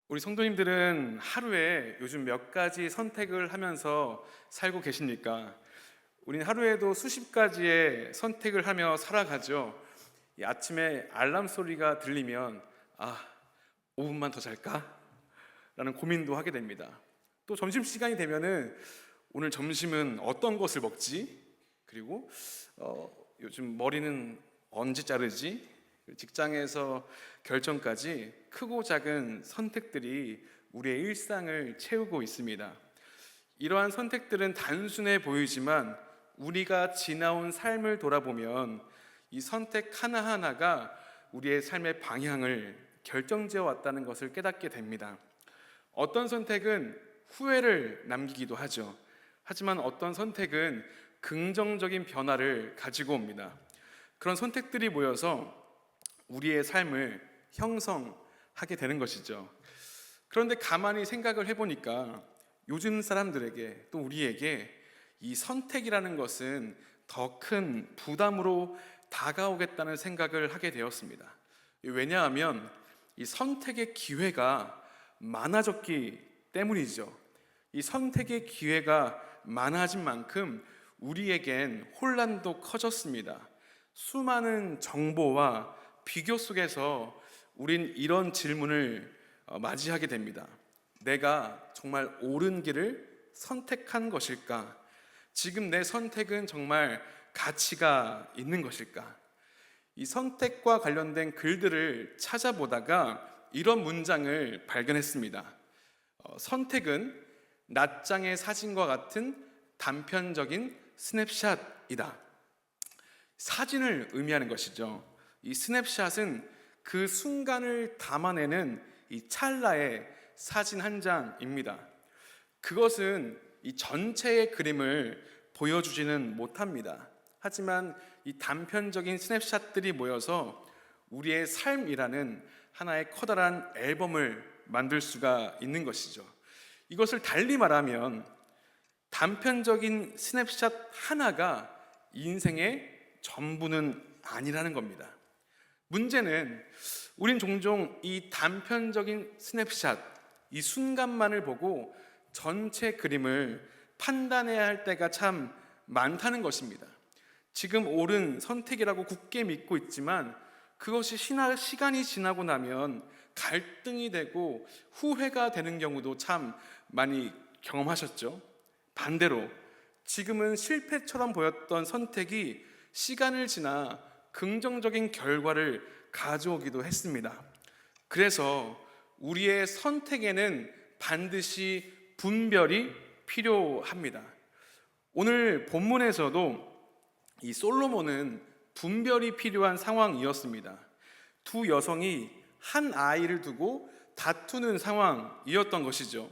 우리 성도님들은 하루에 요즘 몇 가지 선택을 하면서 살고 계십니까? 우린 하루에도 수십 가지의 선택을 하며 살아가죠. 이 아침에 알람 소리가 들리면 5분만 더 잘까? 라는 고민도 하게 됩니다. 또 점심시간이 되면은 오늘 점심은 어떤 것을 먹지? 그리고 요즘 머리는 언제 자르지? 직장에서 결정까지 크고 작은 선택들이 우리의 일상을 채우고 있습니다. 이러한 선택들은 단순해 보이지만 우리가 지나온 삶을 돌아보면 이 선택 하나하나가 우리의 삶의 방향을 결정지어 왔다는 것을 깨닫게 됩니다. 어떤 선택은 후회를 남기기도 하죠. 하지만 어떤 선택은 긍정적인 변화를 가지고 옵니다. 그런 선택들이 모여서 우리의 삶을 형성하게 되는 것이죠. 그런데 가만히 생각을 해보니까 요즘 사람들에게 또 우리에게 이 선택이라는 것은 더 큰 부담으로 다가오겠다는 생각을 하게 되었습니다. 왜냐하면 이 선택의 기회가 많아졌기 때문이죠. 이 선택의 기회가 많아진 만큼 우리에겐 혼란도 커졌습니다. 수많은 정보와 비교 속에서 우린 이런 질문을 맞이하게 됩니다. 내가 정말 옳은 길을 선택한 것일까? 지금 내 선택은 정말 가치가 있는 것일까? 이 선택과 관련된 글들을 찾아보다가 이런 문장을 발견했습니다. 선택은 낱장의 사진과 같은 단편적인 스냅샷이다. 사진을 의미하는 것이죠. 이 스냅샷은 그 순간을 담아내는 이 찰나의 사진 한 장입니다. 그것은 이 전체의 그림을 보여주지는 못합니다. 하지만 이 단편적인 스냅샷들이 모여서 우리의 삶이라는 하나의 커다란 앨범을 만들 수가 있는 것이죠. 이것을 달리 말하면 단편적인 스냅샷 하나가 인생의 전부는 아니라는 겁니다. 문제는 우린 종종 이 단편적인 스냅샷, 이 순간만을 보고 전체 그림을 판단해야 할 때가 참 많다는 것입니다. 지금 옳은 선택이라고 굳게 믿고 있지만 그것이 시간이 지나고 나면 갈등이 되고 후회가 되는 경우도 참 많이 경험하셨죠. 반대로 지금은 실패처럼 보였던 선택이 시간을 지나 긍정적인 결과를 가져오기도 했습니다. 그래서 우리의 선택에는 반드시 분별이 필요합니다. 오늘 본문에서도 이 솔로몬은 분별이 필요한 상황이었습니다. 두 여성이 한 아이를 두고 다투는 상황이었던 것이죠.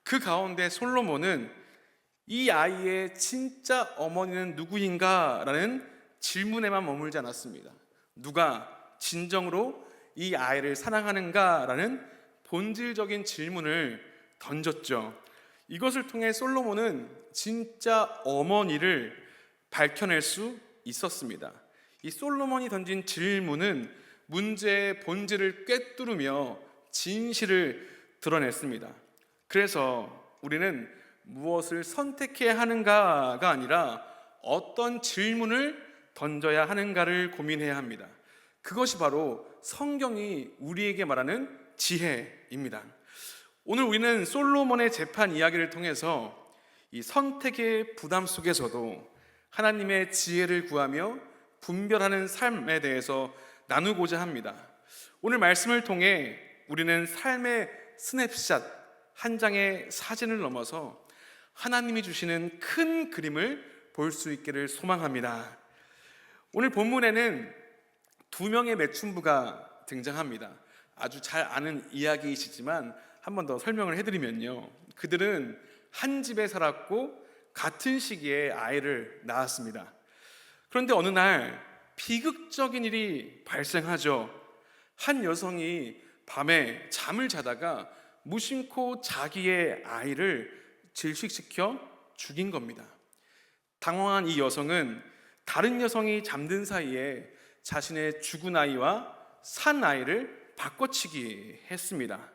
그 가운데 솔로몬은 이 아이의 진짜 어머니는 누구인가? 라는 질문에만 머물지 않았습니다. 누가 진정으로 이 아이를 사랑하는가? 라는 본질적인 질문을 던졌죠. 이것을 통해 솔로몬은 진짜 어머니를 밝혀낼 수 있었습니다. 이 솔로몬이 던진 질문은 문제의 본질을 꿰뚫으며 진실을 드러냈습니다. 그래서 우리는 무엇을 선택해야 하는가가 아니라 어떤 질문을 던져야 하는가를 고민해야 합니다. 그것이 바로 성경이 우리에게 말하는 지혜입니다. 오늘 우리는 솔로몬의 재판 이야기를 통해서 이 선택의 부담 속에서도 하나님의 지혜를 구하며 분별하는 삶에 대해서 나누고자 합니다. 오늘 말씀을 통해 우리는 삶의 스냅샷 한 장의 사진을 넘어서 하나님이 주시는 큰 그림을 볼 수 있기를 소망합니다. 오늘 본문에는 두 명의 매춘부가 등장합니다. 아주 잘 아는 이야기이시지만 한 번 더 설명을 해드리면요, 그들은 한 집에 살았고 같은 시기에 아이를 낳았습니다. 그런데 어느 날 비극적인 일이 발생하죠. 한 여성이 밤에 잠을 자다가 무심코 자기의 아이를 질식시켜 죽인 겁니다. 당황한 이 여성은 다른 여성이 잠든 사이에 자신의 죽은 아이와 산 아이를 바꿔치기 했습니다.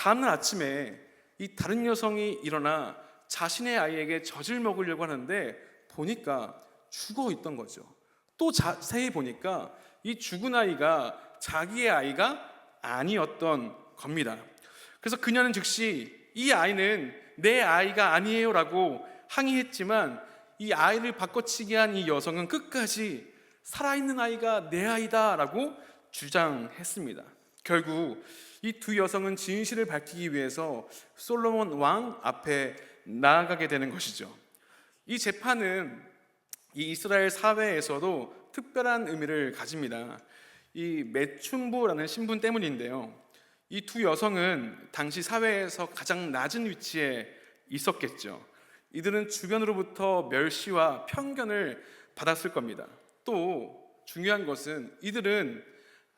다음날 아침에 이 다른 여성이 일어나 자신의 아이에게 젖을 먹으려고 하는데 보니까 죽어 있던 거죠. 또 자세히 보니까 이 죽은 아이가 자기의 아이가 아니었던 겁니다. 그래서 그녀는 즉시 이 아이는 내 아이가 아니에요 라고 항의했지만, 이 아이를 바꿔치기 한 이 여성은 끝까지 살아있는 아이가 내 아이다 라고 주장했습니다. 결국 이 두 여성은 진실을 밝히기 위해서 솔로몬 왕 앞에 나아가게 되는 것이죠. 이 재판은 이 이스라엘 사회에서도 특별한 의미를 가집니다. 이 매춘부라는 신분 때문인데요, 이 두 여성은 당시 사회에서 가장 낮은 위치에 있었겠죠. 이들은 주변으로부터 멸시와 편견을 받았을 겁니다. 또 중요한 것은 이들은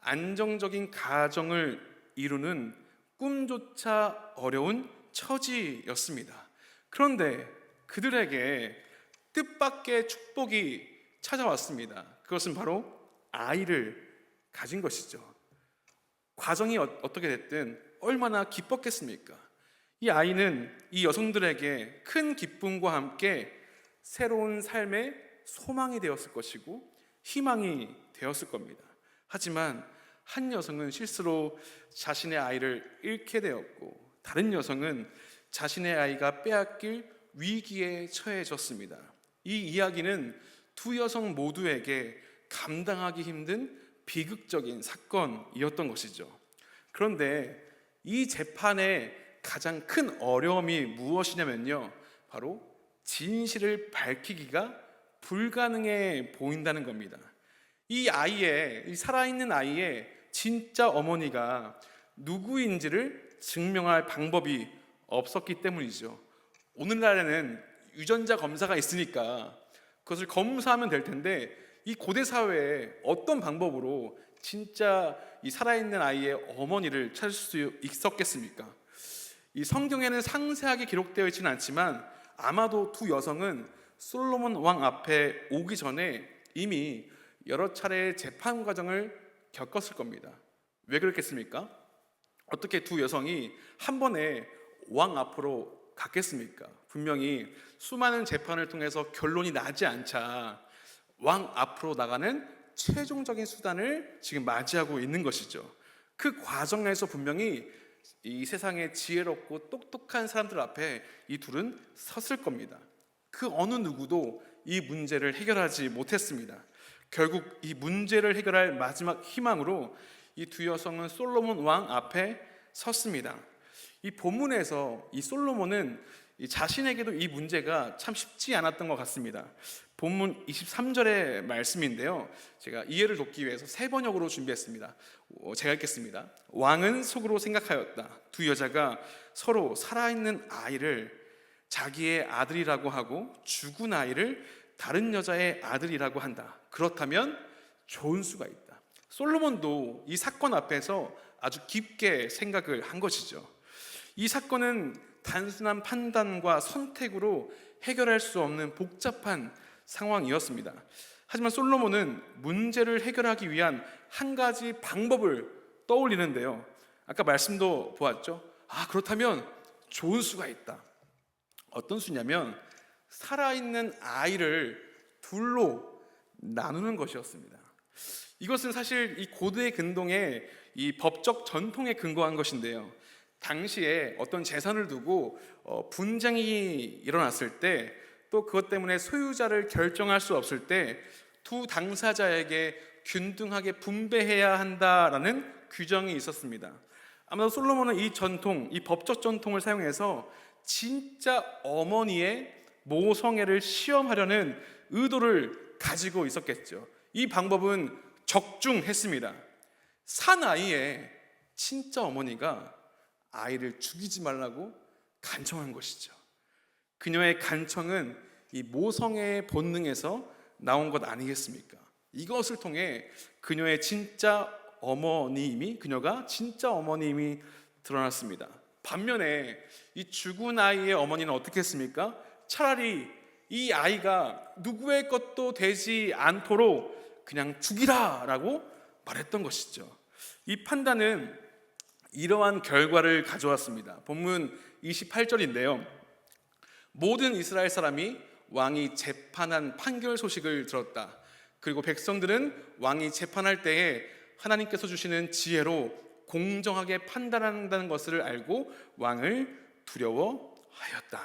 안정적인 가정을 이루는 꿈조차 어려운 처지였습니다. 그런데 그들에게 뜻밖의 축복이 찾아왔습니다. 그것은 바로 아이를 가진 것이죠. 과정이 어떻게 됐든 얼마나 기뻤겠습니까? 이 아이는 이 여성들에게 큰 기쁨과 함께 새로운 삶의 소망이 되었을 것이고 희망이 되었을 겁니다. 하지만 한 여성은 실수로 자신의 아이를 잃게 되었고, 다른 여성은 자신의 아이가 빼앗길 위기에 처해졌습니다. 이 이야기는 두 여성 모두에게 감당하기 힘든 비극적인 사건이었던 것이죠. 그런데 이 재판의 가장 큰 어려움이 무엇이냐면요, 바로 진실을 밝히기가 불가능해 보인다는 겁니다. 이 살아있는 아이의 진짜 어머니가 누구인지를 증명할 방법이 없었기 때문이죠. 오늘날에는 유전자 검사가 있으니까 그것을 검사하면 될 텐데, 이 고대 사회에 어떤 방법으로 진짜 이 살아있는 아이의 어머니를 찾을 수 있었겠습니까? 이 성경에는 상세하게 기록되어 있지는 않지만 아마도 두 여성은 솔로몬 왕 앞에 오기 전에 이미 여러 차례의 재판 과정을 겪었을 겁니다. 왜 그렇겠습니까? 어떻게 두 여성이 한 번에 왕 앞으로 갔겠습니까? 분명히 수많은 재판을 통해서 결론이 나지 않자 왕 앞으로 나가는 최종적인 수단을 지금 맞이하고 있는 것이죠. 그 과정에서 분명히 이 세상의 지혜롭고 똑똑한 사람들 앞에 이 둘은 섰을 겁니다. 그 어느 누구도 이 문제를 해결하지 못했습니다. 결국 이 문제를 해결할 마지막 희망으로 이 두 여성은 솔로몬 왕 앞에 섰습니다. 이 본문에서 이 솔로몬은 자신에게도 이 문제가 참 쉽지 않았던 것 같습니다. 본문 23절의 말씀인데요, 제가 이해를 돕기 위해서 세 번역으로 준비했습니다. 제가 읽겠습니다. 왕은 속으로 생각하였다. 두 여자가 서로 살아있는 아이를 자기의 아들이라고 하고 죽은 아이를 다른 여자의 아들이라고 한다. 그렇다면 좋은 수가 있다. 솔로몬도 이 사건 앞에서 아주 깊게 생각을 한 것이죠. 이 사건은 단순한 판단과 선택으로 해결할 수 없는 복잡한 상황이었습니다. 하지만 솔로몬은 문제를 해결하기 위한 한 가지 방법을 떠올리는데요, 아까 말씀도 보았죠. 그렇다면 좋은 수가 있다. 어떤 수냐면 살아있는 아이를 둘로 나누는 것이었습니다. 이것은 사실 이 고대 근동의 이 법적 전통에 근거한 것인데요, 당시에 어떤 재산을 두고 분쟁이 일어났을 때, 또 그것 때문에 소유자를 결정할 수 없을 때 두 당사자에게 균등하게 분배해야 한다라는 규정이 있었습니다. 아마도 솔로몬은 이 전통, 이 법적 전통을 사용해서 진짜 어머니의 모성애를 시험하려는 의도를 가지고 있었겠죠. 이 방법은 적중했습니다. 사나이에 진짜 어머니가 아이를 죽이지 말라고 간청한 것이죠. 그녀의 간청은 이 모성애의 본능에서 나온 것 아니겠습니까? 이것을 통해 그녀가 진짜 어머니임이 드러났습니다. 반면에 이 죽은 아이의 어머니는 어떻게 했습니까? 차라리 이 아이가 누구의 것도 되지 않도록 그냥 죽이라 라고 말했던 것이죠. 이 판단은 이러한 결과를 가져왔습니다. 본문 28절인데요. 모든 이스라엘 사람이 왕이 재판한 판결 소식을 들었다. 그리고 백성들은 왕이 재판할 때에 하나님께서 주시는 지혜로 공정하게 판단한다는 것을 알고 왕을 두려워하였다.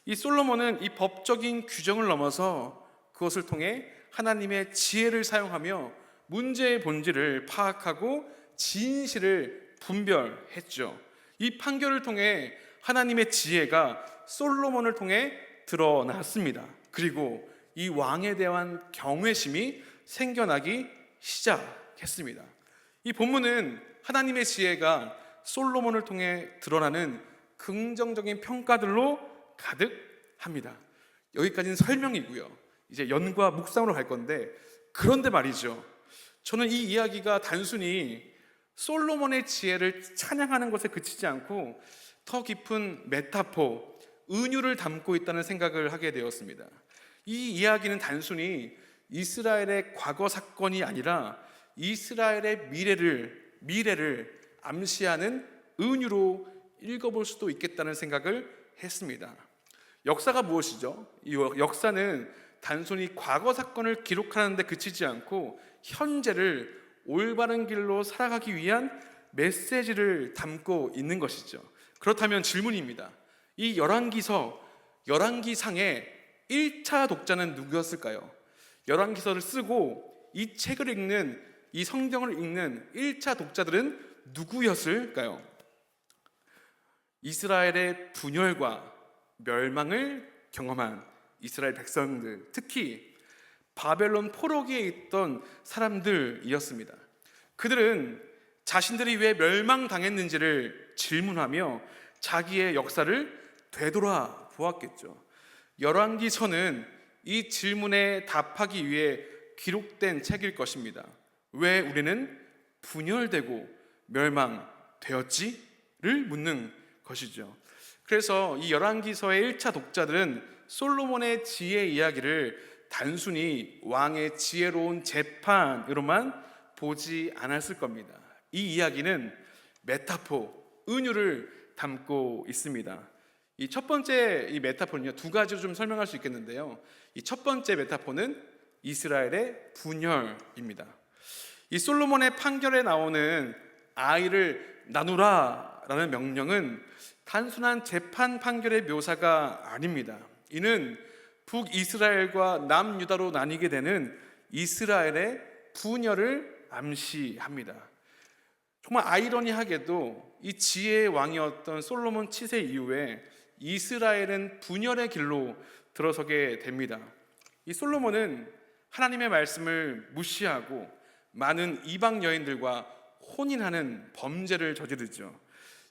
이 솔로몬은 이 법적인 규정을 넘어서 그것을 통해 하나님의 지혜를 사용하며 문제의 본질을 파악하고 진실을 분별했죠. 이 판결을 통해 하나님의 지혜가 솔로몬을 통해 드러났습니다. 그리고 이 왕에 대한 경외심이 생겨나기 시작했습니다. 이 본문은 하나님의 지혜가 솔로몬을 통해 드러나는 긍정적인 평가들로 가득합니다. 여기까지는 설명이고요. 이제 연과 묵상으로 갈 건데, 그런데 말이죠, 저는 이 이야기가 단순히 솔로몬의 지혜를 찬양하는 것에 그치지 않고 더 깊은 메타포, 은유를 담고 있다는 생각을 하게 되었습니다. 이 이야기는 단순히 이스라엘의 과거 사건이 아니라 이스라엘의 미래를 암시하는 은유로 읽어볼 수도 있겠다는 생각을 했습니다. 역사가 무엇이죠? 이 역사는 단순히 과거 사건을 기록하는 데 그치지 않고 현재를 올바른 길로 살아가기 위한 메시지를 담고 있는 것이죠. 그렇다면 질문입니다. 이 열왕기상의 1차 독자는 누구였을까요? 열왕기서를 쓰고 이 책을 읽는, 이 성경을 읽는 1차 독자들은 누구였을까요? 이스라엘의 분열과 멸망을 경험한 이스라엘 백성들, 특히 바벨론 포로기에 있던 사람들이었습니다. 그들은 자신들이 왜 멸망당했는지를 질문하며 자기의 역사를 되돌아 보았겠죠. 열왕기서는 이 질문에 답하기 위해 기록된 책일 것입니다. 왜 우리는 분열되고 멸망되었지?를 묻는 것이죠. 그래서 이 열왕기서의 1차 독자들은 솔로몬의 지혜 이야기를 단순히 왕의 지혜로운 재판으로만 보지 않았을 겁니다. 이 이야기는 메타포, 은유를 담고 있습니다. 이 첫 번째 이 메타포는요, 두 가지로 좀 설명할 수 있겠는데요. 이 첫 번째 메타포는 이스라엘의 분열입니다. 이 솔로몬의 판결에 나오는 아이를 나누라라는 명령은 단순한 재판 판결의 묘사가 아닙니다. 이는 북이스라엘과 남유다로 나뉘게 되는 이스라엘의 분열을 암시합니다. 정말 아이러니하게도 이 지혜의 왕이었던 솔로몬 치세 이후에 이스라엘은 분열의 길로 들어서게 됩니다. 이 솔로몬은 하나님의 말씀을 무시하고 많은 이방 여인들과 혼인하는 범죄를 저지르죠.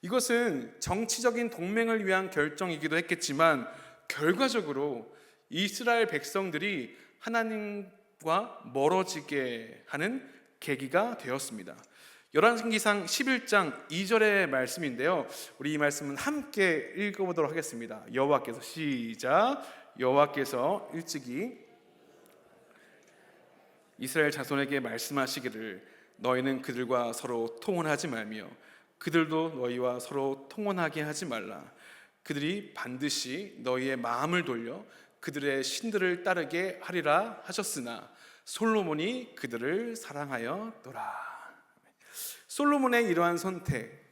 이것은 정치적인 동맹을 위한 결정이기도 했겠지만 결과적으로 이스라엘 백성들이 하나님과 멀어지게 하는 계기가 되었습니다. 열왕기상 11장 2절의 말씀인데요, 우리 이 말씀은 함께 읽어보도록 하겠습니다. 여호와께서, 시작. 여호와께서 일찍이 이스라엘 자손에게 말씀하시기를 너희는 그들과 서로 통혼하지 말며 그들도 너희와 서로 통혼하게 하지 말라. 그들이 반드시 너희의 마음을 돌려 그들의 신들을 따르게 하리라 하셨으나 솔로몬이 그들을 사랑하였더라. 솔로몬의 이러한 선택,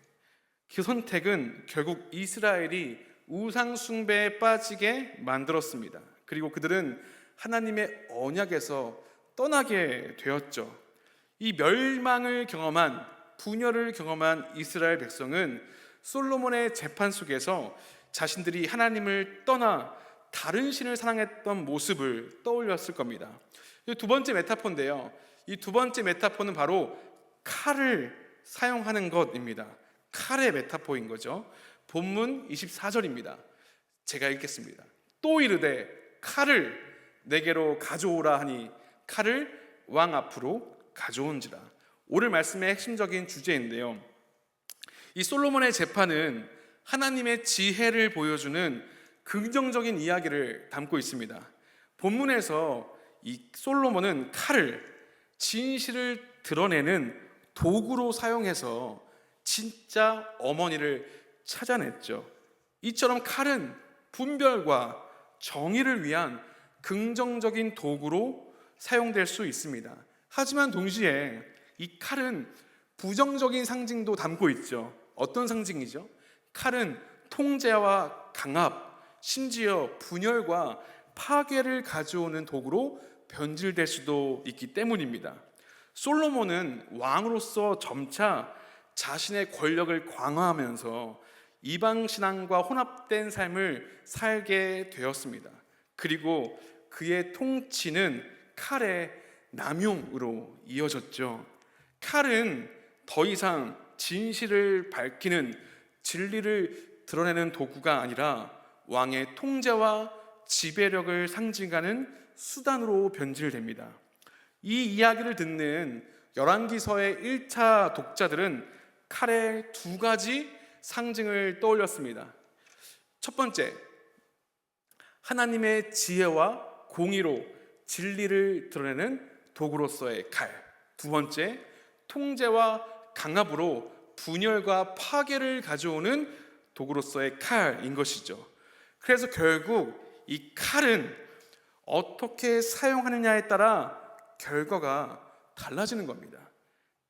그 선택은 결국 이스라엘이 우상 숭배에 빠지게 만들었습니다. 그리고 그들은 하나님의 언약에서 떠나게 되었죠. 이 멸망을 경험한, 분열을 경험한 이스라엘 백성은 솔로몬의 재판 속에서 자신들이 하나님을 떠나 다른 신을 사랑했던 모습을 떠올렸을 겁니다. 두 번째 메타포인데요, 이 두 번째 메타포는 바로 칼을 사용하는 것입니다. 칼의 메타포인 거죠. 본문 24절입니다. 제가 읽겠습니다. 또 이르되 칼을 내게로 가져오라 하니 칼을 왕 앞으로 가져온지라. 오늘 말씀의 핵심적인 주제인데요, 이 솔로몬의 재판은 하나님의 지혜를 보여주는 긍정적인 이야기를 담고 있습니다. 본문에서 이 솔로몬은 칼을 진실을 드러내는 도구로 사용해서 진짜 어머니를 찾아냈죠. 이처럼 칼은 분별과 정의를 위한 긍정적인 도구로 사용될 수 있습니다. 하지만 동시에 이 칼은 부정적인 상징도 담고 있죠. 어떤 상징이죠? 칼은 통제와 강압, 심지어 분열과 파괴를 가져오는 도구로 변질될 수도 있기 때문입니다. 솔로몬은 왕으로서 점차 자신의 권력을 강화하면서 이방 신앙과 혼합된 삶을 살게 되었습니다. 그리고 그의 통치는 칼의 남용으로 이어졌죠. 칼은 더 이상 진실을 밝히는, 진리를 드러내는 도구가 아니라 왕의 통제와 지배력을 상징하는 수단으로 변질됩니다. 이 이야기를 듣는 열왕기서의 1차 독자들은 칼의 두 가지 상징을 떠올렸습니다. 첫 번째, 하나님의 지혜와 공의로 진리를 드러내는 도구로서의 칼. 두 번째, 통제와 강압으로 분열과 파괴를 가져오는 도구로서의 칼인 것이죠. 그래서 결국 이 칼은 어떻게 사용하느냐에 따라 결과가 달라지는 겁니다.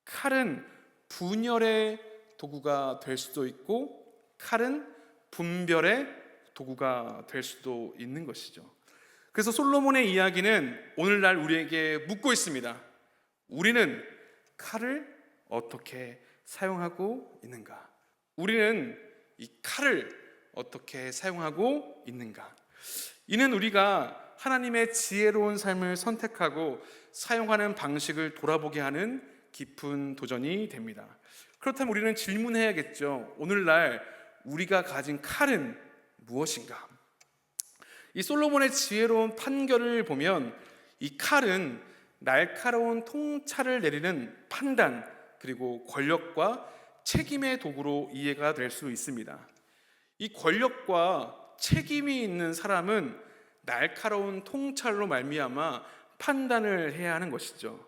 칼은 분열의 도구가 될 수도 있고, 칼은 분별의 도구가 될 수도 있는 것이죠. 그래서 솔로몬의 이야기는 오늘날 우리에게 묻고 있습니다. 우리는 칼을 어떻게 사용하고 있는가? 우리는 이 칼을 어떻게 사용하고 있는가? 이는 우리가 하나님의 지혜로운 삶을 선택하고 사용하는 방식을 돌아보게 하는 깊은 도전이 됩니다. 그렇다면 우리는 질문해야겠죠. 오늘날 우리가 가진 칼은 무엇인가? 이 솔로몬의 지혜로운 판결을 보면 이 칼은 날카로운 통찰을 내리는 판단, 그리고 권력과 책임의 도구로 이해가 될 수 있습니다. 이 권력과 책임이 있는 사람은 날카로운 통찰로 말미암아 판단을 해야 하는 것이죠.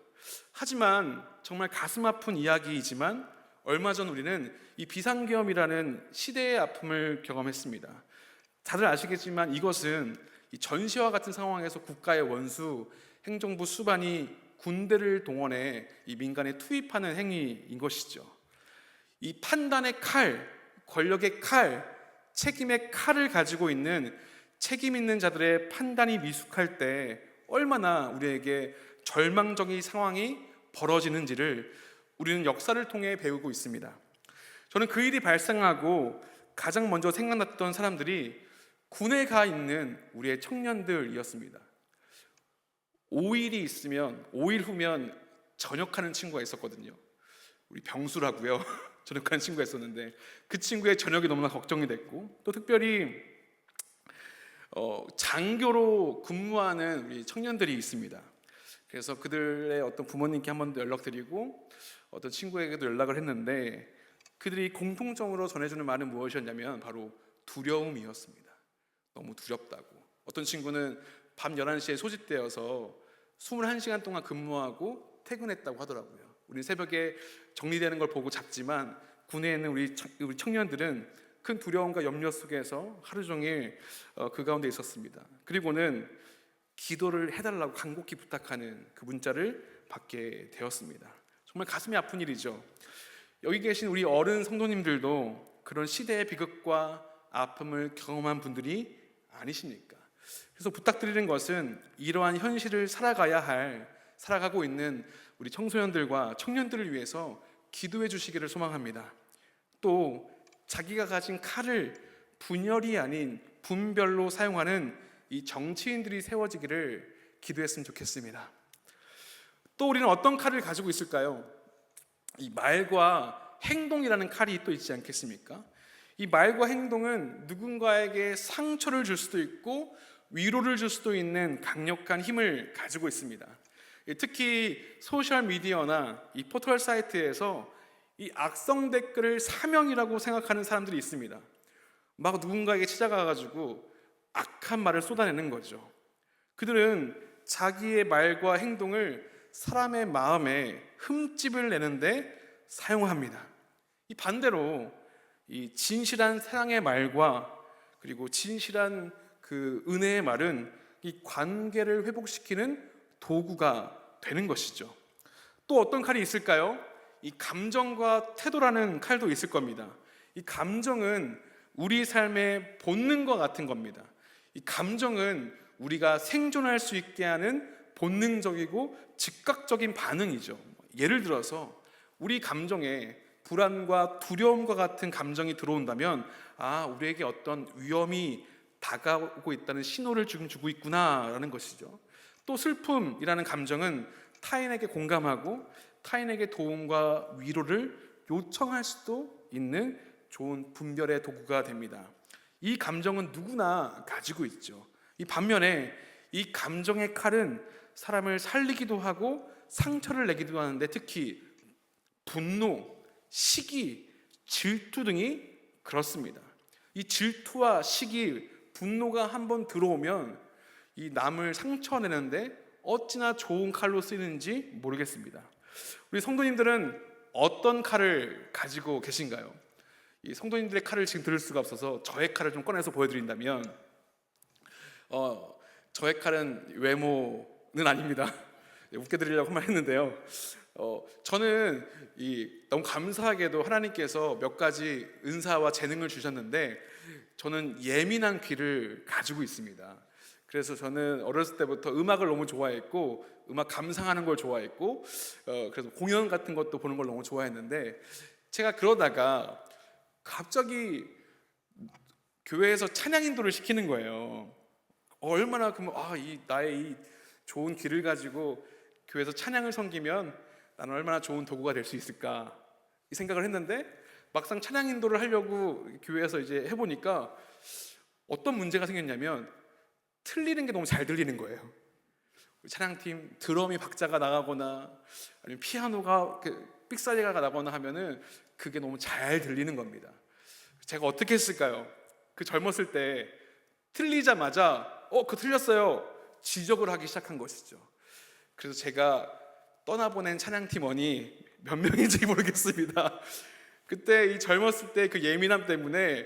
하지만 정말 가슴 아픈 이야기이지만 얼마 전 우리는 이 비상계엄이라는 시대의 아픔을 경험했습니다. 다들 아시겠지만 이것은 이 전시와 같은 상황에서 국가의 원수, 행정부 수반이 군대를 동원해 이 민간에 투입하는 행위인 것이죠. 이 판단의 칼, 권력의 칼, 책임의 칼을 가지고 있는 책임 있는 자들의 판단이 미숙할 때 얼마나 우리에게 절망적인 상황이 벌어지는지를 우리는 역사를 통해 배우고 있습니다. 저는 그 일이 발생하고 가장 먼저 생각났던 사람들이 군에 가 있는 우리의 청년들이었습니다. 5일이 있으면 5일 후면 전역하는 친구가 있었거든요. 우리 병수라고요. 전역하는 친구가 있었는데 그 친구의 전역이 너무나 걱정이 됐고, 또 특별히 장교로 근무하는 우리 청년들이 있습니다. 그래서 그들의 어떤 부모님께 한 번 더 연락드리고 어떤 친구에게도 연락을 했는데 그들이 공통적으로 전해주는 말은 무엇이었냐면 바로 두려움이었습니다. 너무 두렵다고. 어떤 친구는 밤 11시에 소집되어서 21시간 동안 근무하고 퇴근했다고 하더라고요. 우리 새벽에 정리되는 걸 보고 잤지만 군에 있는 우리 청년들은 큰 두려움과 염려 속에서 하루 종일 그 가운데 있었습니다. 그리고는 기도를 해달라고 간곡히 부탁하는 그 문자를 받게 되었습니다. 정말 가슴이 아픈 일이죠. 여기 계신 우리 어른 성도님들도 그런 시대의 비극과 아픔을 경험한 분들이 아니십니까? 그래서 부탁드리는 것은 이러한 현실을 살아가고 있는 우리 청소년들과 청년들을 위해서 기도해 주시기를 소망합니다. 또 자기가 가진 칼을 분열이 아닌 분별로 사용하는 이 정치인들이 세워지기를 기도했으면 좋겠습니다. 또 우리는 어떤 칼을 가지고 있을까요? 이 말과 행동이라는 칼이 또 있지 않겠습니까? 이 말과 행동은 누군가에게 상처를 줄 수도 있고 위로를 줄 수도 있는 강력한 힘을 가지고 있습니다. 특히 소셜미디어나 이 포털 사이트에서 이 악성 댓글을 사명이라고 생각하는 사람들이 있습니다. 막 누군가에게 찾아가가지고 악한 말을 쏟아내는 거죠. 그들은 자기의 말과 행동을 사람의 마음에 흠집을 내는데 사용합니다. 이 반대로 이 진실한 사랑의 말과 그리고 진실한 그 은혜의 말은 이 관계를 회복시키는 도구가 되는 것이죠. 또 어떤 칼이 있을까요? 이 감정과 태도라는 칼도 있을 겁니다. 이 감정은 우리 삶의 본능과 같은 겁니다. 이 감정은 우리가 생존할 수 있게 하는 본능적이고 즉각적인 반응이죠. 예를 들어서 우리 감정에 불안과 두려움과 같은 감정이 들어온다면 우리에게 어떤 위험이 다가오고 있다는 신호를 지금 주고 있구나라는 것이죠. 또 슬픔이라는 감정은 타인에게 공감하고 타인에게 도움과 위로를 요청할 수도 있는 좋은 분별의 도구가 됩니다. 이 감정은 누구나 가지고 있죠. 이 반면에 이 감정의 칼은 사람을 살리기도 하고 상처를 내기도 하는데 특히 분노, 시기, 질투 등이 그렇습니다. 이 질투와 시기, 분노가 한번 들어오면 이 남을 상처내는데 어찌나 좋은 칼로 쓰이는지 모르겠습니다. 우리 성도님들은 어떤 칼을 가지고 계신가요? 이 성도님들의 칼을 지금 들을 수가 없어서 저의 칼을 좀 꺼내서 보여드린다면 저의 칼은 외모는 아닙니다. 웃겨드리려고 한 말 했는데요. 저는 너무 감사하게도 하나님께서 몇 가지 은사와 재능을 주셨는데 저는 예민한 귀를 가지고 있습니다. 그래서 저는 어렸을 때부터 음악을 너무 좋아했고 음악 감상하는 걸 좋아했고 그래서 공연 같은 것도 보는 걸 너무 좋아했는데 제가 그러다가 갑자기 교회에서 찬양 인도를 시키는 거예요. 얼마나 그러면 나의 이 좋은 귀를 가지고 교회에서 찬양을 섬기면 나는 얼마나 좋은 도구가 될 수 있을까 이 생각을 했는데 막상 찬양 인도를 하려고 교회에서 이제 해보니까 어떤 문제가 생겼냐면 틀리는 게 너무 잘 들리는 거예요. 찬양팀 드럼이 박자가 나가거나 아니면 피아노가 삑사리가 나거나 하면은 그게 너무 잘 들리는 겁니다. 제가 어떻게 했을까요? 그 젊었을 때 틀리자마자 그거 틀렸어요 지적을 하기 시작한 것이죠. 그래서 제가 떠나보낸 찬양팀원이 몇 명인지 모르겠습니다. 그때 이 젊었을 때 그 예민함 때문에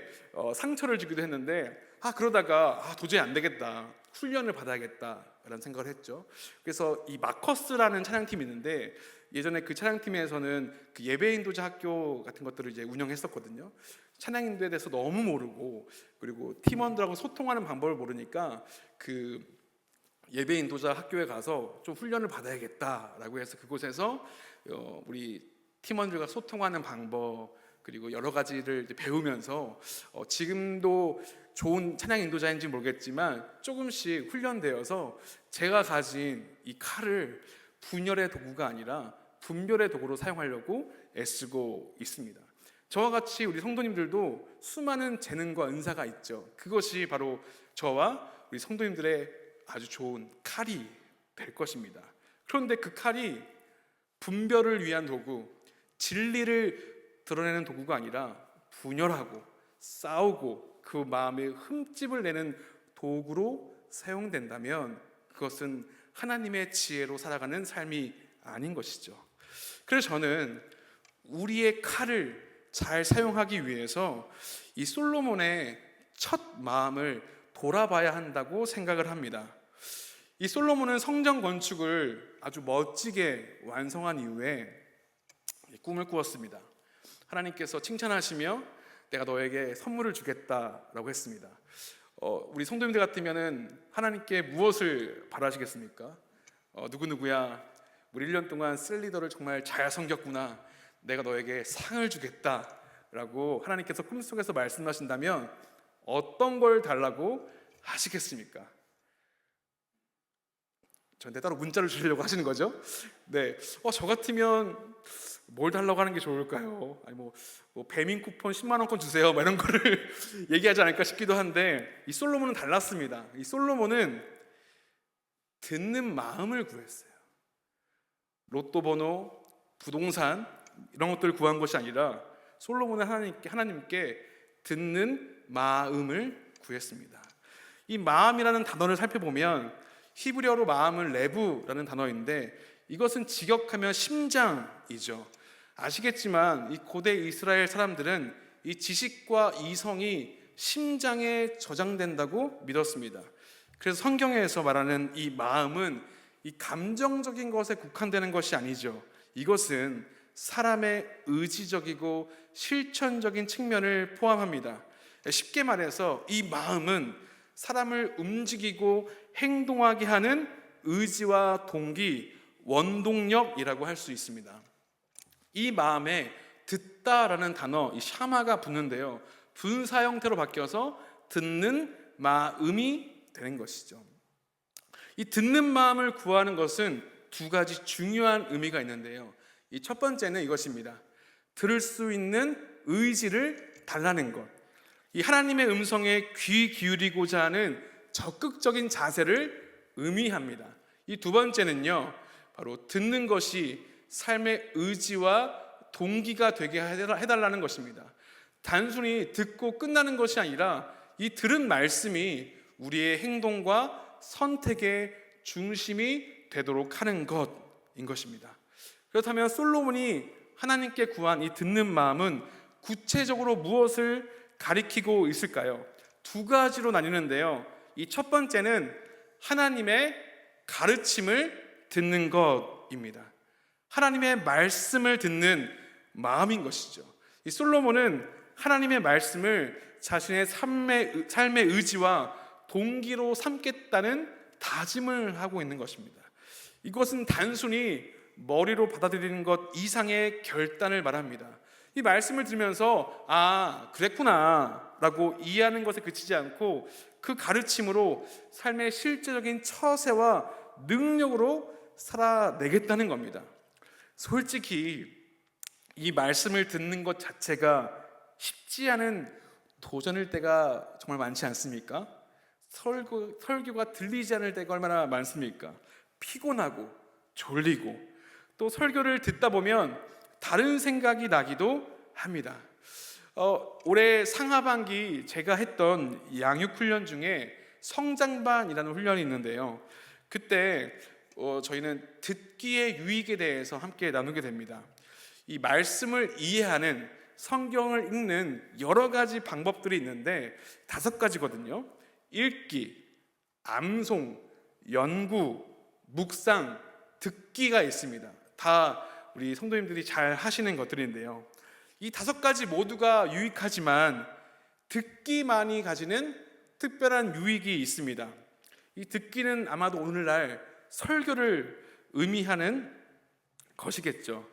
상처를 주기도 했는데 그러다가 도저히 안 되겠다, 훈련을 받아야겠다라는 생각을 했죠. 그래서 이 마커스라는 찬양팀이 있는데 예전에 그 찬양팀에서는 그 예배인도자 학교 같은 것들을 이제 운영했었거든요. 찬양인도에 대해서 너무 모르고 그리고 팀원들하고 소통하는 방법을 모르니까 그 예배인도자 학교에 가서 좀 훈련을 받아야겠다라고 해서 그곳에서 우리 팀원들과 소통하는 방법 그리고 여러 가지를 이제 배우면서 지금도 좋은 찬양 인도자인지 모르겠지만 조금씩 훈련되어서 제가 가진 이 칼을 분열의 도구가 아니라 분별의 도구로 사용하려고 애쓰고 있습니다. 저와 같이 우리 성도님들도 수많은 재능과 은사가 있죠. 그것이 바로 저와 우리 성도님들의 아주 좋은 칼이 될 것입니다. 그런데 그 칼이 분별을 위한 도구, 진리를 드러내는 도구가 아니라 분열하고 싸우고 그 마음에 흠집을 내는 도구로 사용된다면 그것은 하나님의 지혜로 살아가는 삶이 아닌 것이죠. 그래서 저는 우리의 칼을 잘 사용하기 위해서 이 솔로몬의 첫 마음을 돌아봐야 한다고 생각을 합니다. 이 솔로몬은 성전 건축을 아주 멋지게 완성한 이후에 꿈을 꾸었습니다. 하나님께서 칭찬하시며 내가 너에게 선물을 주겠다라고 했습니다. 우리 성도님들 같으면은 하나님께 무엇을 바라시겠습니까? 누구누구야 우리 1년 동안 셀 리더를 정말 잘 섬겼구나, 내가 너에게 상을 주겠다라고 하나님께서 꿈속에서 말씀하신다면 어떤 걸 달라고 하시겠습니까? 저한테 따로 문자를 주시려고 하시는 거죠? 네, 저 같으면 뭘 달라고 하는 게 좋을까요? 아니 뭐 배민 쿠폰 10만 원권 주세요, 뭐 이런 거를 얘기하지 않을까 싶기도 한데 이 솔로몬은 달랐습니다. 이 솔로몬은 듣는 마음을 구했어요. 로또 번호, 부동산 이런 것들을 구한 것이 아니라 솔로몬은 하나님께 듣는 마음을 구했습니다. 이 마음이라는 단어를 살펴보면 히브리어로 마음은 레브라는 단어인데 이것은 직역하면 심장이죠. 아시겠지만 이 고대 이스라엘 사람들은 이 지식과 이성이 심장에 저장된다고 믿었습니다. 그래서 성경에서 말하는 이 마음은 이 감정적인 것에 국한되는 것이 아니죠. 이것은 사람의 의지적이고 실천적인 측면을 포함합니다. 쉽게 말해서 이 마음은 사람을 움직이고 행동하게 하는 의지와 동기, 원동력이라고 할 수 있습니다. 이 마음에 듣다라는 단어, 이 샤마가 붙는데요, 분사 형태로 바뀌어서 듣는 마음이 되는 것이죠. 이 듣는 마음을 구하는 것은 두 가지 중요한 의미가 있는데요, 이 첫 번째는 이것입니다. 들을 수 있는 의지를 달라는 것. 이 하나님의 음성에 귀 기울이고자 하는 적극적인 자세를 의미합니다. 이 두 번째는요, 바로 듣는 것이 삶의 의지와 동기가 되게 해달라는 것입니다. 단순히 듣고 끝나는 것이 아니라 이 들은 말씀이 우리의 행동과 선택의 중심이 되도록 하는 것인 것입니다. 그렇다면 솔로몬이 하나님께 구한 이 듣는 마음은 구체적으로 무엇을 가리키고 있을까요? 두 가지로 나뉘는데요, 이 첫 번째는 하나님의 가르침을 듣는 것입니다. 하나님의 말씀을 듣는 마음인 것이죠. 이 솔로몬은 하나님의 말씀을 자신의 삶의 의지와 동기로 삼겠다는 다짐을 하고 있는 것입니다. 이것은 단순히 머리로 받아들이는 것 이상의 결단을 말합니다. 이 말씀을 들으면서 그랬구나 라고 이해하는 것에 그치지 않고 그 가르침으로 삶의 실제적인 처세와 능력으로 살아내겠다는 겁니다. 솔직히 이 말씀을 듣는 것 자체가 쉽지 않은 도전일 때가 정말 많지 않습니까? 설교가 들리지 않을 때가 얼마나 많습니까? 피곤하고 졸리고, 또 설교를 듣다 보면 다른 생각이 나기도 합니다. 올해 상하반기 제가 했던 양육훈련 중에 성장반이라는 훈련이 있는데요, 그때 저희는 듣기의 유익에 대해서 함께 나누게 됩니다. 이 말씀을 이해하는, 성경을 읽는 여러 가지 방법들이 있는데 5가지거든요. 읽기, 암송, 연구, 묵상, 듣기가 있습니다. 다 우리 성도님들이 잘 하시는 것들인데요, 이 5가지 모두가 유익하지만 듣기만이 가지는 특별한 유익이 있습니다. 이 듣기는 아마도 오늘날 설교를 의미하는 것이겠죠.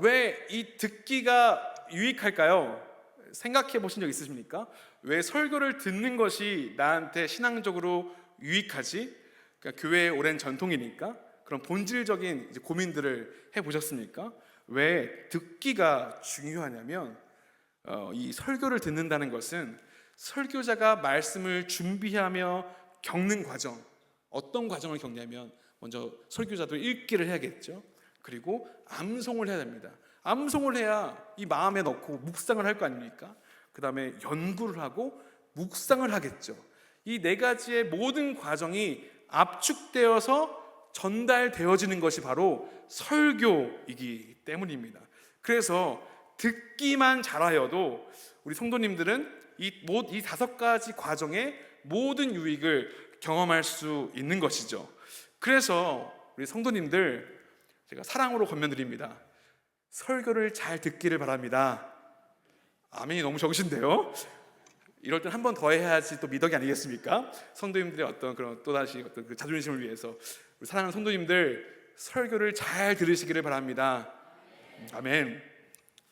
왜 이 듣기가 유익할까요? 생각해 보신 적 있으십니까? 왜 설교를 듣는 것이 나한테 신앙적으로 유익하지? 그러니까 교회의 오랜 전통이니까. 그런 본질적인 고민들을 해보셨습니까? 왜 듣기가 중요하냐면, 이 설교를 듣는다는 것은 설교자가 말씀을 준비하며 겪는 과정, 어떤 과정을 겪냐면 먼저 설교자도 읽기를 해야겠죠. 그리고 암송을 해야 됩니다. 암송을 해야 이 마음에 넣고 묵상을 할 거 아닙니까? 그 다음에 연구를 하고 묵상을 하겠죠. 이 4가지의 모든 과정이 압축되어서 전달되어지는 것이 바로 설교이기 때문입니다. 그래서 듣기만 잘하여도 우리 성도님들은 이 5가지 과정의 모든 유익을 경험할 수 있는 것이죠. 그래서 우리 성도님들, 제가 사랑으로 권면드립니다. 설교를 잘 듣기를 바랍니다. 아멘이 너무 적으신데요? 이럴 땐 한 번 더 해야지 또 미덕이 아니겠습니까? 성도님들의 어떤 그런 또다시 어떤 그 자존심을 위해서 우리 사랑하는 성도님들, 설교를 잘 들으시기를 바랍니다. 아멘.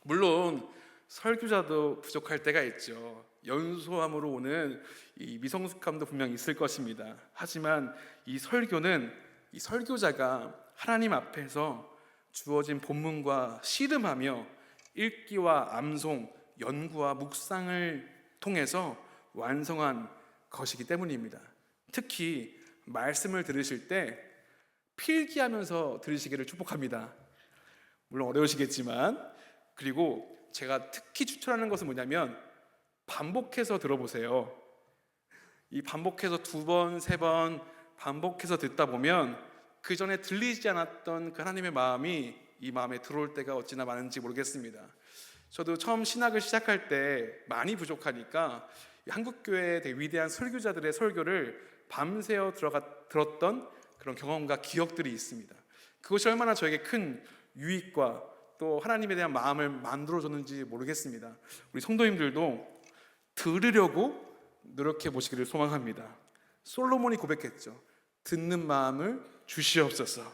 물론 설교자도 부족할 때가 있죠. 연소함으로 오는 이 미성숙함도 분명 있을 것입니다. 하지만 이 설교는 이 설교자가 하나님 앞에서 주어진 본문과 씨름하며 읽기와 암송, 연구와 묵상을 통해서 완성한 것이기 때문입니다. 특히 말씀을 들으실 때 필기하면서 들으시기를 축복합니다. 물론 어려우시겠지만, 그리고 제가 특히 추천하는 것은 뭐냐면 반복해서 들어보세요. 이 반복해서 2번, 3번 반복해서 듣다 보면 그 전에 들리지 않았던 그 하나님의 마음이 이 마음에 들어올 때가 어찌나 많은지 모르겠습니다. 저도 처음 신학을 시작할 때 많이 부족하니까 한국교회의 되게 위대한 설교자들의 설교를 밤새워 들었던 그런 경험과 기억들이 있습니다. 그것이 얼마나 저에게 큰 유익과 또 하나님에 대한 마음을 만들어줬는지 모르겠습니다. 우리 성도님들도 들으려고 노력해 보시기를 소망합니다. 솔로몬이 고백했죠. 듣는 마음을 주시옵소서.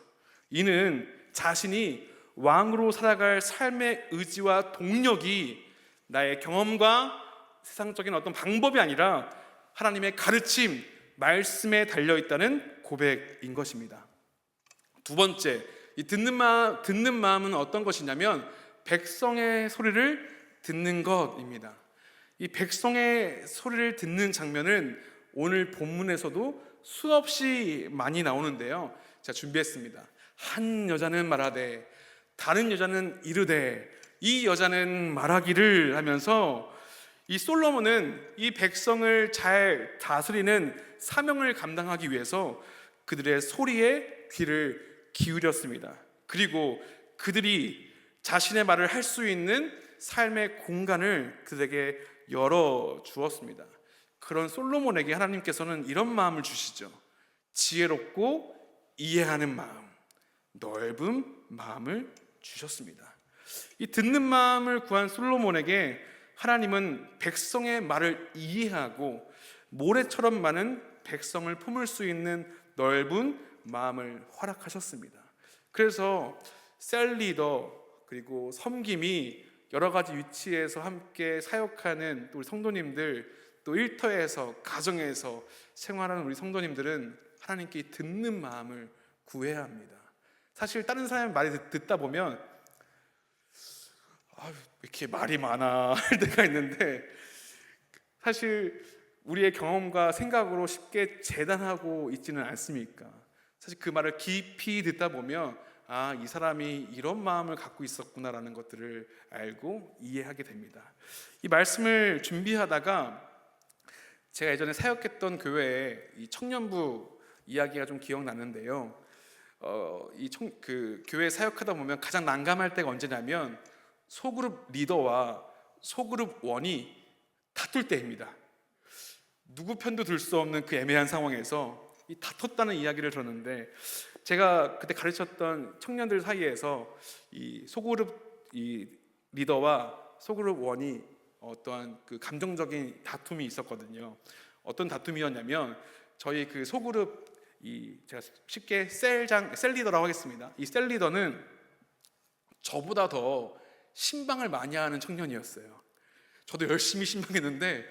이는 자신이 왕으로 살아갈 삶의 의지와 동력이 나의 경험과 세상적인 어떤 방법이 아니라 하나님의 가르침, 말씀에 달려있다는 고백인 것입니다. 두 번째, 이 듣는 마음은 어떤 것이냐면 백성의 소리를 듣는 것입니다. 이 백성의 소리를 듣는 장면은 오늘 본문에서도 수없이 많이 나오는데요. 제가 준비했습니다. 한 여자는 말하되 다른 여자는 이르되 이 여자는 말하기를 하면서 이 솔로몬은 이 백성을 잘 다스리는 사명을 감당하기 위해서 그들의 소리에 귀를 기울였습니다. 그리고 그들이 자신의 말을 할 수 있는 삶의 공간을 그들에게 열어주었습니다. 그런 솔로몬에게 하나님께서는 이런 마음을 주시죠. 지혜롭고 이해하는 마음, 넓은 마음을 주셨습니다. 이 듣는 마음을 구한 솔로몬에게 하나님은 백성의 말을 이해하고 모래처럼 많은 백성을 품을 수 있는 넓은 마음을 허락하셨습니다. 그래서 셀 리더 그리고 섬김이 여러 가지 위치에서 함께 사역하는 우리 성도님들, 또 일터에서 가정에서 생활하는 우리 성도님들은 하나님께 듣는 마음을 구해야 합니다. 사실 다른 사람의 말이 듣다 보면 왜 이렇게 말이 많아 할 때가 있는데, 사실 우리의 경험과 생각으로 쉽게 재단하고 있지는 않습니까? 사실 그 말을 깊이 듣다 보면 이 사람이 이런 마음을 갖고 있었구나라는 것들을 알고 이해하게 됩니다. 이 말씀을 준비하다가 제가 예전에 사역했던 교회에 이 청년부 이야기가 좀 기억나는데요. 그 교회 사역하다 보면 가장 난감할 때가 언제냐면 소그룹 리더와 소그룹 원이 다툴 때입니다. 누구 편도 들 수 없는 그 애매한 상황에서 이 다퉜다는 이야기를 들었는데, 제가 그때 가르쳤던 청년들 사이에서 이 소그룹 리더와 소그룹 원이 어떠한 그 감정적인 다툼이 있었거든요. 어떤 다툼이었냐면 저희 그 소그룹 제가 쉽게 셀 리더라고 하겠습니다. 이 셀 리더는 저보다 더 신방을 많이 하는 청년이었어요. 저도 열심히 신방했는데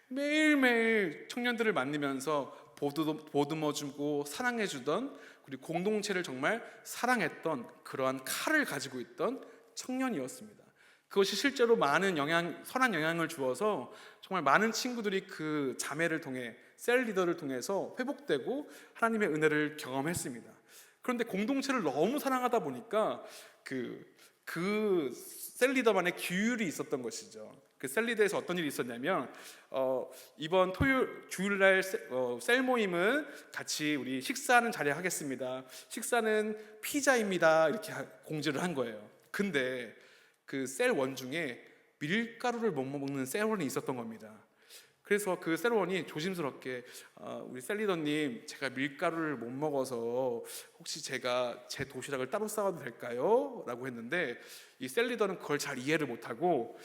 매일매일 청년들을 만나면서 보듬어주고 사랑해주던, 그리고 공동체를 정말 사랑했던 그러한 칼을 가지고 있던 청년이었습니다. 그것이 실제로 많은 선한 영향을 주어서 정말 많은 친구들이 그 자매를 통해, 셀 리더를 통해서 회복되고 하나님의 은혜를 경험했습니다. 그런데 공동체를 너무 사랑하다 보니까 그 셀 리더만의 규율이 있었던 것이죠. 그 셀 리더에서 어떤 일이 있었냐면 이번 주일날 셀 모임은 같이 우리 식사하는 자리에 하겠습니다. 식사는 피자입니다. 이렇게 공지를 한 거예요. 근데 그 셀원 중에 밀가루를 못 먹는 셀원이 있었던 겁니다. 그래서 그 셀원이 조심스럽게 우리 셀 리더님, 제가 밀가루를 못 먹어서 혹시 제가 제 도시락을 따로 싸와도 될까요? 라고 했는데 이 셀 리더는 그걸 잘 이해를 못하고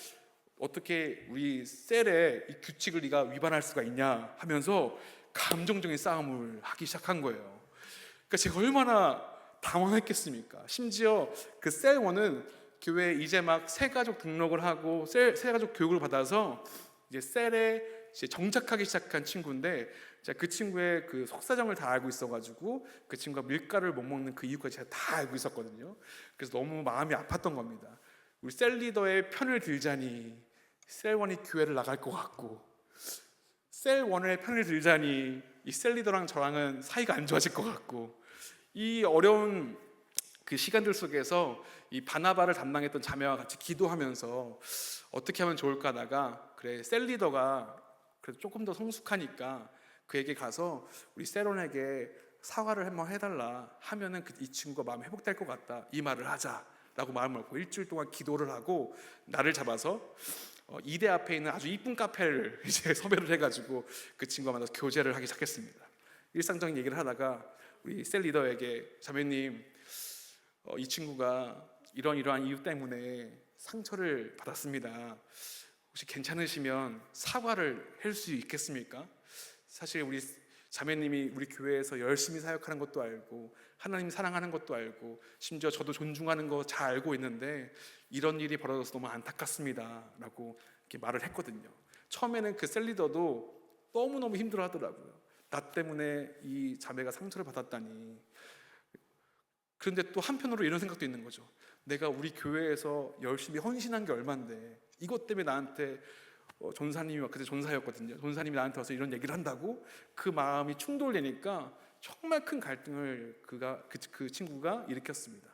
어떻게 우리 셀의 이 규칙을 네가 위반할 수가 있냐 하면서 감정적인 싸움을 하기 시작한 거예요. 그러니까 제가 얼마나 당황했겠습니까? 심지어 그 셀원은 교회에 이제 막 새가족 등록을 하고 새가족 교육을 받아서 이제 셀에 이제 정착하기 시작한 친구인데, 제가 그 친구의 그 속사정을 다 알고 있어가지고 그 친구가 밀가루를 못 먹는 그 이유까지 제가 다 알고 있었거든요. 그래서 너무 마음이 아팠던 겁니다. 우리 셀 리더의 편을 들자니 셀원이 교회를 나갈 것 같고, 셀원의 편을 들자니 이 셀 리더랑 저랑은 사이가 안 좋아질 것 같고, 이 어려운 그 시간들 속에서 이 바나바를 담당했던 자매와 같이 기도하면서 어떻게 하면 좋을까 하다가, 그래 셀 리더가 그래도 조금 더 성숙하니까 그에게 가서 우리 셀원에게 사과를 한번 해달라 하면은 이 친구가 마음이 회복될 것 같다, 이 말을 하자라고 라고 마음을 먹고 일주일 동안 기도를 하고 날을 잡아서 이대 앞에 있는 아주 이쁜 카페를 이제 섭외를 해가지고 그 친구와 만나서 교제를 하기 시작했습니다. 일상적인 얘기를 하다가 우리 셀 리더에게 자매님, 이 친구가 이러한 이유 때문에 상처를 받았습니다. 혹시 괜찮으시면 사과를 할 수 있겠습니까? 사실 우리 자매님이 우리 교회에서 열심히 사역하는 것도 알고 하나님 사랑하는 것도 알고 심지어 저도 존중하는 거 잘 알고 있는데 이런 일이 벌어져서 너무 안타깝습니다 라고 이렇게 말을 했거든요. 처음에는 그 셀리더도 너무너무 힘들어 하더라고요. 나 때문에 이 자매가 상처를 받았다니. 그런데 또 한편으로 이런 생각도 있는 거죠. 내가 우리 교회에서 열심히 헌신한 게 얼만데 이것 때문에 나한테 전사님이 그때 전사였거든요. 전사님이 나한테 와서 이런 얘기를 한다고 그 마음이 충돌되니까 정말 큰 갈등을 그 친구가 일으켰습니다.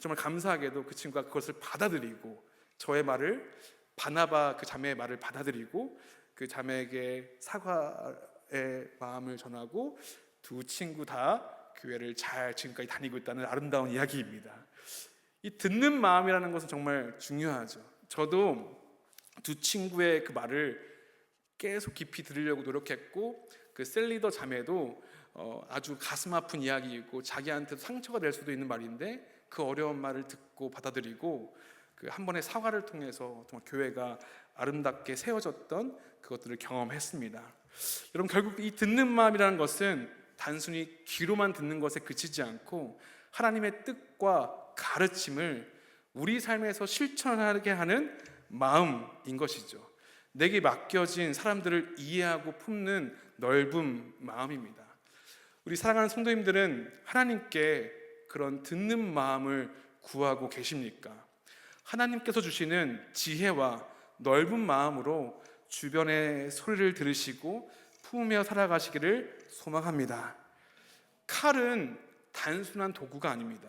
정말 감사하게도 그 친구가 그것을 받아들이고 저의 말을 바나바 그 자매의 말을 받아들이고 그 자매에게 사과의 마음을 전하고 두 친구 다 교회를 잘 지금까지 다니고 있다는 아름다운 이야기입니다. 이 듣는 마음이라는 것은 정말 중요하죠. 저도 두 친구의 그 말을 계속 깊이 들으려고 노력했고 그 셀리더 자매도 아주 가슴 아픈 이야기이고 자기한테도 상처가 될 수도 있는 말인데 그 어려운 말을 듣고 받아들이고 그 한 번의 사과를 통해서 정말 교회가 아름답게 세워졌던 그것들을 경험했습니다. 여러분, 결국 이 듣는 마음이라는 것은 단순히 귀로만 듣는 것에 그치지 않고 하나님의 뜻과 가르침을 우리 삶에서 실천하게 하는 마음인 것이죠. 내게 맡겨진 사람들을 이해하고 품는 넓은 마음입니다. 우리 사랑하는 성도님들은 하나님께 그런 듣는 마음을 구하고 계십니까? 하나님께서 주시는 지혜와 넓은 마음으로 주변의 소리를 들으시고 품으며 살아가시기를 소망합니다. 칼은 단순한 도구가 아닙니다.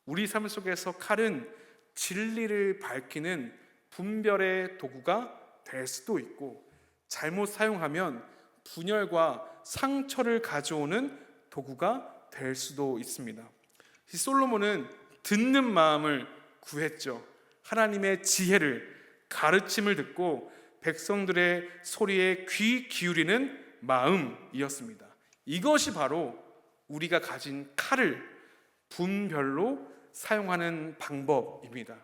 우리 삶 속에서 칼은 진리를 밝히는 분별의 도구가 될 수도 있고 잘못 사용하면 분열과 상처를 가져오는 도구가 될 수도 있습니다. 솔로몬은 듣는 마음을 구했죠. 하나님의 지혜를, 가르침을 듣고 백성들의 소리에 귀 기울이는 마음이었습니다. 이것이 바로 우리가 가진 칼을 분별로 사용하는 방법입니다.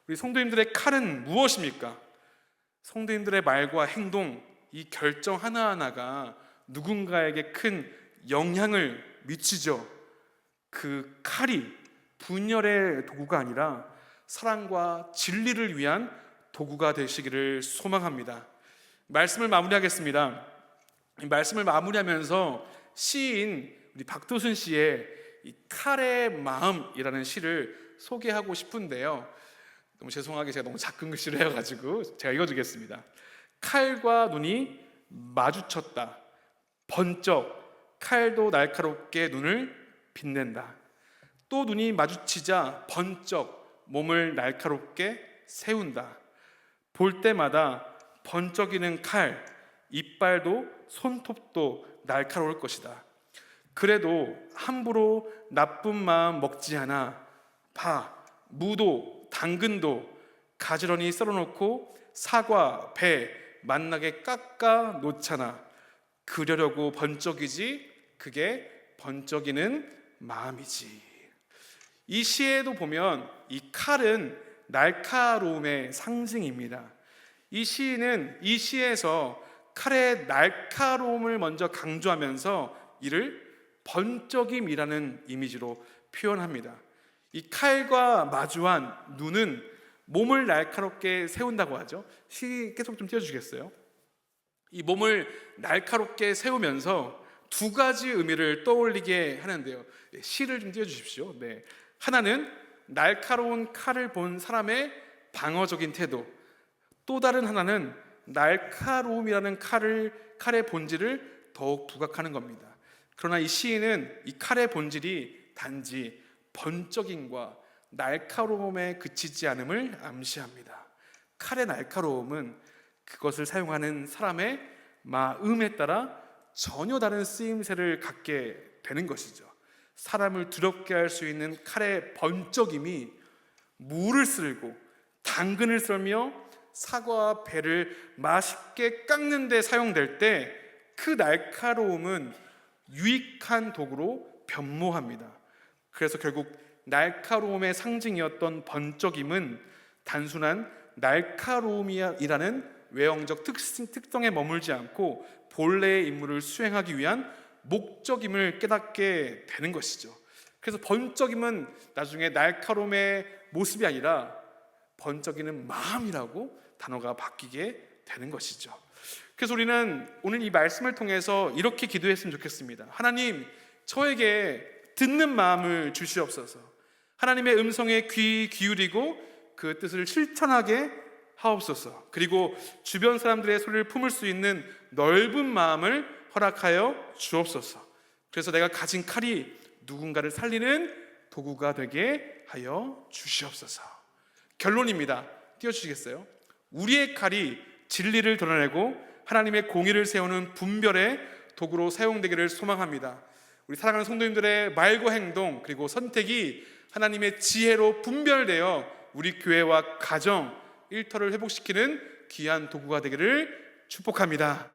우리 성도님들의 칼은 무엇입니까? 성도님들의 말과 행동, 이 결정 하나하나가 누군가에게 큰 영향을 미치죠. 그 칼이 분열의 도구가 아니라 사랑과 진리를 위한 도구가 되시기를 소망합니다. 말씀을 마무리하겠습니다. 이 말씀을 마무리하면서 시인 우리 박도순 씨의 이 칼의 마음이라는 시를 소개하고 싶은데요. 너무 죄송하게 제가 너무 작은 글씨를 해가지고 제가 읽어주겠습니다. 칼과 눈이 마주쳤다. 번쩍 칼도 날카롭게 눈을 빛낸다. 또 눈이 마주치자 번쩍 몸을 날카롭게 세운다. 볼 때마다 번쩍이는 칼, 이빨도 손톱도 날카로울 것이다. 그래도 함부로 나쁜 마음 먹지 않아. 파, 무도, 당근도 가지런히 썰어놓고 사과, 배 만나게 깎아 놓잖아. 그러려고 번쩍이지 그게 번쩍이는 마음이지. 이 시에도 보면 이 칼은 날카로움의 상징입니다. 이 시인은 이 시에서 칼의 날카로움을 먼저 강조하면서 이를 번쩍임이라는 이미지로 표현합니다. 이 칼과 마주한 눈은 몸을 날카롭게 세운다고 하죠. 시 계속 좀 띄워주시겠어요? 이 몸을 날카롭게 세우면서 두 가지 의미를 떠올리게 하는데요. 시를 좀 띄워주십시오. 네. 하나는 날카로운 칼을 본 사람의 방어적인 태도, 또 다른 하나는 날카로움이라는 칼의 본질을 더욱 부각하는 겁니다. 그러나 이 시인은 이 칼의 본질이 단지 번쩍임과 날카로움에 그치지 않음을 암시합니다. 칼의 날카로움은 그것을 사용하는 사람의 마음에 따라 전혀 다른 쓰임새를 갖게 되는 것이죠. 사람을 두렵게 할 수 있는 칼의 번쩍임이 무를 쓸고 당근을 썰며 사과와 배를 맛있게 깎는 데 사용될 때 그 날카로움은 유익한 도구로 변모합니다. 그래서 결국 날카로움의 상징이었던 번쩍임은 단순한 날카로움이라는 외형적 특성에 머물지 않고 본래의 임무를 수행하기 위한 목적임을 깨닫게 되는 것이죠. 그래서 번쩍임은 나중에 날카로움의 모습이 아니라 번쩍이는 마음이라고 단어가 바뀌게 되는 것이죠. 그래서 우리는 오늘 이 말씀을 통해서 이렇게 기도했으면 좋겠습니다. 하나님, 저에게 듣는 마음을 주시옵소서. 하나님의 음성에 귀 기울이고 그 뜻을 실천하게 하옵소서. 그리고 주변 사람들의 소리를 품을 수 있는 넓은 마음을 허락하여 주옵소서. 그래서 내가 가진 칼이 누군가를 살리는 도구가 되게 하여 주시옵소서. 결론입니다. 띄워주시겠어요? 우리의 칼이 진리를 드러내고 하나님의 공의를 세우는 분별의 도구로 사용되기를 소망합니다. 우리 사랑하는 성도님들의 말과 행동 그리고 선택이 하나님의 지혜로 분별되어 우리 교회와 가정, 일터를 회복시키는 귀한 도구가 되기를 축복합니다.